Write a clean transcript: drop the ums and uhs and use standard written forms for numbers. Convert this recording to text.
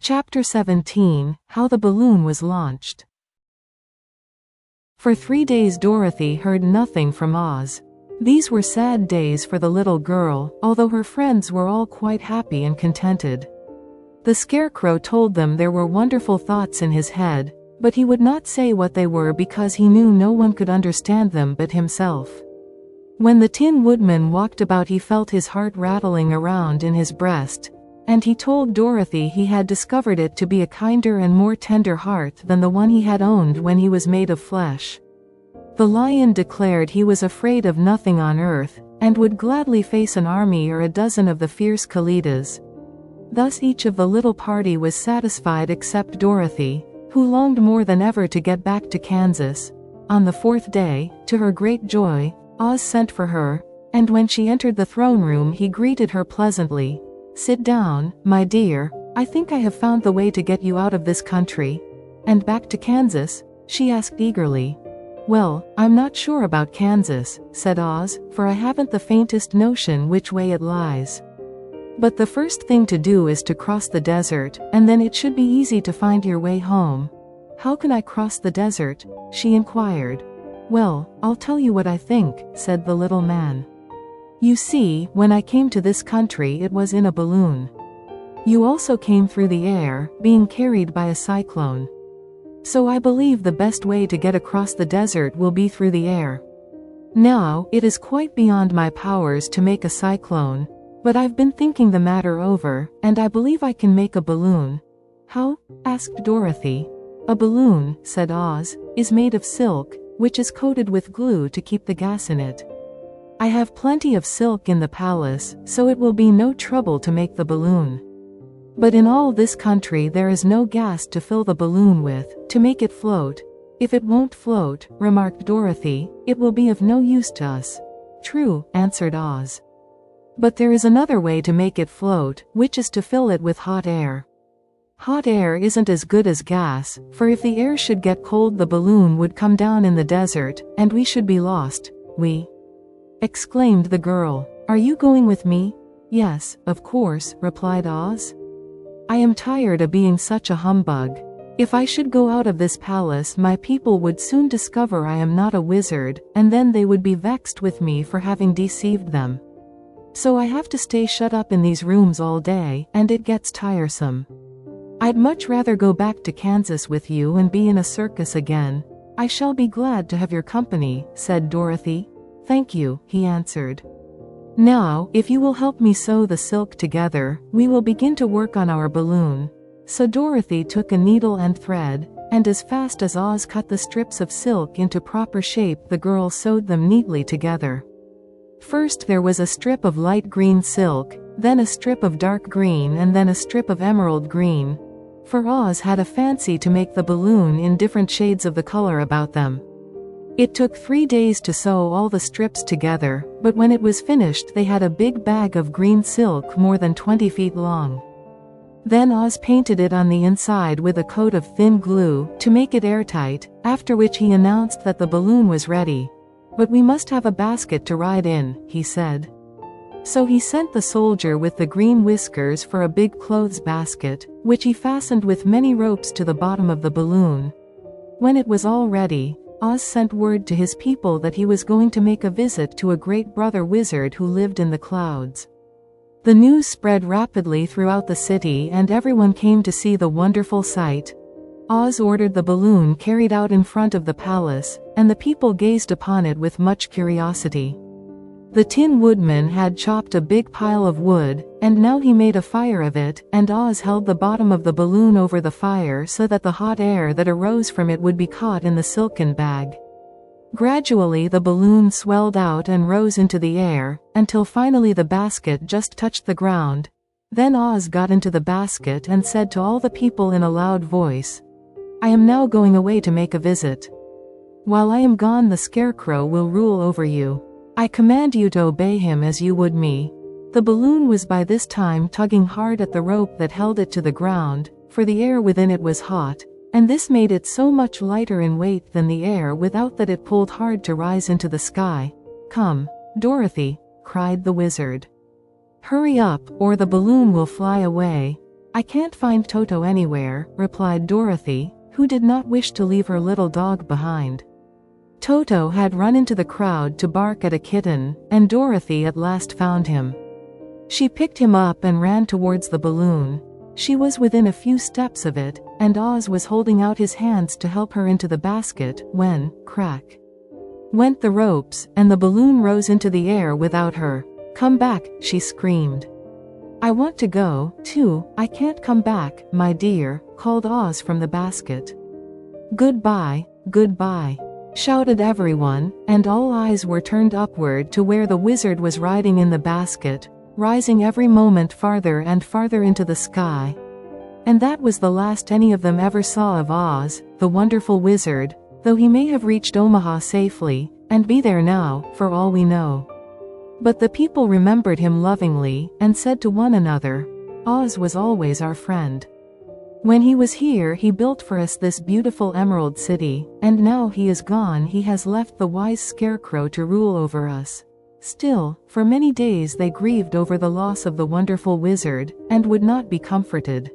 Chapter 17, How the Balloon Was Launched. For 3 days Dorothy heard nothing from Oz. These were sad days for the little girl, although her friends were all quite happy and contented. The Scarecrow told them there were wonderful thoughts in his head, but he would not say what they were because he knew no one could understand them but himself. When the Tin Woodman walked about he felt his heart rattling around in his breast, and he told Dorothy he had discovered it to be a kinder and more tender heart than the one he had owned when he was made of flesh. The Lion declared he was afraid of nothing on earth, and would gladly face an army or a dozen of the fierce Kalidas. Thus each of the little party was satisfied except Dorothy, who longed more than ever to get back to Kansas. On the 4th day, to her great joy, Oz sent for her, and when she entered the throne room he greeted her pleasantly. "Sit down, my dear. I think I have found the way to get you out of this country." "And back to Kansas?" she asked eagerly. "Well, I'm not sure about Kansas," said Oz, "for I haven't the faintest notion which way it lies. But the first thing to do is to cross the desert, and then it should be easy to find your way home." "How can I cross the desert?" she inquired. "Well, I'll tell you what I think," said the little man. "You see, when I came to this country it was in a balloon. You also came through the air, being carried by a cyclone. So I believe the best way to get across the desert will be through the air. Now, it is quite beyond my powers to make a cyclone, but I've been thinking the matter over, and I believe I can make a balloon." "How?" asked Dorothy. "A balloon," said Oz, "is made of silk, which is coated with glue to keep the gas in it. I have plenty of silk in the palace, so it will be no trouble to make the balloon. But in all this country there is no gas to fill the balloon with, to make it float." "If it won't float," remarked Dorothy, "it will be of no use to us." "True," answered Oz. "But there is another way to make it float, which is to fill it with hot air. Hot air isn't as good as gas, for if the air should get cold the balloon would come down in the desert, and we should be lost." "We?" exclaimed the girl. "Are you going with me?" "Yes, of course," replied Oz. "I am tired of being such a humbug. If I should go out of this palace my people would soon discover I am not a wizard, and then they would be vexed with me for having deceived them. So I have to stay shut up in these rooms all day, and it gets tiresome. I'd much rather go back to Kansas with you and be in a circus again." "I shall be glad to have your company," said Dorothy. "Thank you," he answered. "Now, if you will help me sew the silk together, we will begin to work on our balloon." So Dorothy took a needle and thread, and as fast as Oz cut the strips of silk into proper shape the girl sewed them neatly together. First there was a strip of light green silk, then a strip of dark green and then a strip of emerald green. For Oz had a fancy to make the balloon in different shades of the color about them. It took 3 days to sew all the strips together, but when it was finished they had a big bag of green silk more than 20 feet long. Then Oz painted it on the inside with a coat of thin glue, to make it airtight, after which he announced that the balloon was ready. "But we must have a basket to ride in," he said. So he sent the soldier with the green whiskers for a big clothes basket, which he fastened with many ropes to the bottom of the balloon. When it was all ready, Oz sent word to his people that he was going to make a visit to a great brother wizard who lived in the clouds. The news spread rapidly throughout the city and everyone came to see the wonderful sight. Oz ordered the balloon carried out in front of the palace, and the people gazed upon it with much curiosity. The Tin Woodman had chopped a big pile of wood, and now he made a fire of it, and Oz held the bottom of the balloon over the fire so that the hot air that arose from it would be caught in the silken bag. Gradually the balloon swelled out and rose into the air, until finally the basket just touched the ground. Then Oz got into the basket and said to all the people in a loud voice, "I am now going away to make a visit. While I am gone the Scarecrow will rule over you. I command you to obey him as you would me." The balloon was by this time tugging hard at the rope that held it to the ground, for the air within it was hot, and this made it so much lighter in weight than the air without that it pulled hard to rise into the sky. "Come, Dorothy," cried the wizard. "Hurry up, or the balloon will fly away." "I can't find Toto anywhere," replied Dorothy, who did not wish to leave her little dog behind. Toto had run into the crowd to bark at a kitten, and Dorothy at last found him. She picked him up and ran towards the balloon. She was within a few steps of it, and Oz was holding out his hands to help her into the basket, when, crack, went the ropes, and the balloon rose into the air without her. "Come back," she screamed. "I want to go, too." "I can't come back, my dear," called Oz from the basket. "Goodbye, goodbye," shouted everyone, and all eyes were turned upward to where the wizard was riding in the basket, rising every moment farther and farther into the sky. And that was the last any of them ever saw of Oz, the wonderful wizard, though he may have reached Omaha safely, and be there now, for all we know. But the people remembered him lovingly, and said to one another, "Oz was always our friend. When he was here he built for us this beautiful Emerald City, and now he is gone he has left the wise Scarecrow to rule over us." Still, for many days they grieved over the loss of the wonderful wizard, and would not be comforted.